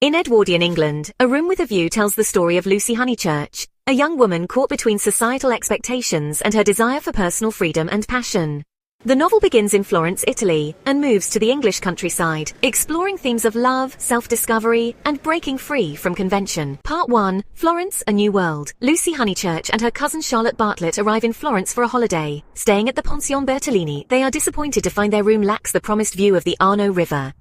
In Edwardian England, A Room with a View tells the story of Lucy Honeychurch, a young woman caught between societal expectations and her desire for personal freedom and passion. The novel begins in Florence, Italy, and moves to the English countryside, exploring themes of love, self-discovery, and breaking free from convention. Part 1, Florence, A New World. Lucy Honeychurch and her cousin Charlotte Bartlett arrive in Florence for a holiday. Staying at the Pension Bertolini, they are disappointed to find their room lacks the promised view of the Arno River.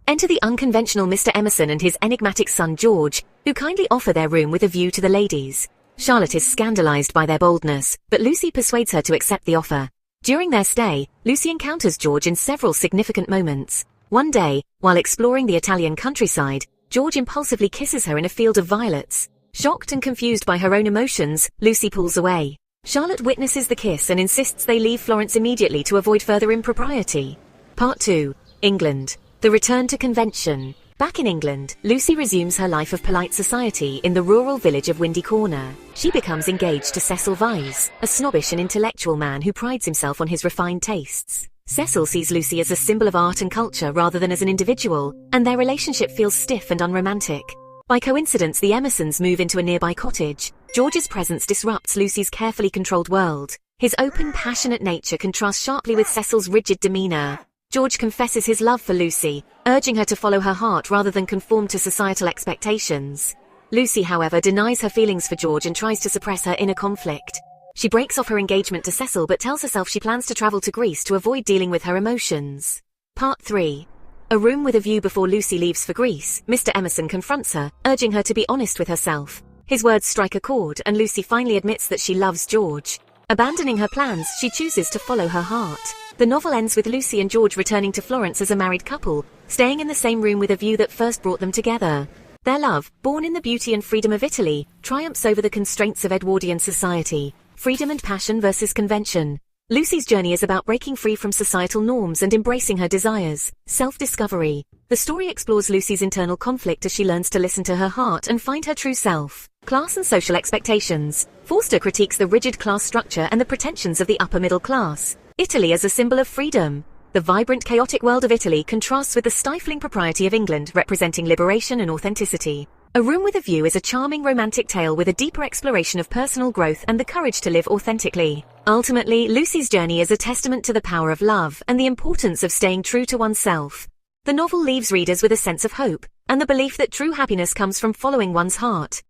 Enter the unconventional Mr. Emerson and his enigmatic son George, who kindly offer their room with a view to the ladies. Charlotte is scandalized by their boldness, but Lucy persuades her to accept the offer. During their stay, Lucy encounters George in several significant moments. One day, while exploring the Italian countryside, George impulsively kisses her in a field of violets. Shocked and confused by her own emotions, Lucy pulls away. Charlotte witnesses the kiss and insists they leave Florence immediately to avoid further impropriety. Part 2, England. The return to convention. Back in England, Lucy resumes her life of polite society in the rural village of Windy Corner. She becomes engaged to Cecil Vyse, a snobbish and intellectual man who prides himself on his refined tastes. Cecil sees Lucy as a symbol of art and culture rather than as an individual, and their relationship feels stiff and unromantic. By coincidence, the Emersons move into a nearby cottage. George's presence disrupts Lucy's carefully controlled world. His open, passionate nature contrasts sharply with Cecil's rigid demeanor. George confesses his love for Lucy, urging her to follow her heart rather than conform to societal expectations. Lucy, however, denies her feelings for George and tries to suppress her inner conflict. She breaks off her engagement to Cecil but tells herself she plans to travel to Greece to avoid dealing with her emotions. Part 3. A Room with a View. Before Lucy leaves for Greece, Mr. Emerson confronts her, urging her to be honest with herself. His words strike a chord, and Lucy finally admits that she loves George. Abandoning her plans, she chooses to follow her heart. The novel ends with Lucy and George returning to Florence as a married couple, staying in the same room with a view that first brought them together. Their love, born in the beauty and freedom of Italy, triumphs over the constraints of Edwardian society. Freedom and passion versus convention. Lucy's journey is about breaking free from societal norms and embracing her desires. Self-discovery. The story explores Lucy's internal conflict as she learns to listen to her heart and find her true self. Class and social expectations. Forster critiques the rigid class structure and the pretensions of the upper middle class. Italy as a symbol of freedom. The vibrant, chaotic world of Italy contrasts with the stifling propriety of England, representing liberation and authenticity. A Room with a View is a charming romantic tale with a deeper exploration of personal growth and the courage to live authentically. Ultimately, Lucy's journey is a testament to the power of love and the importance of staying true to oneself. The novel leaves readers with a sense of hope and the belief that true happiness comes from following one's heart.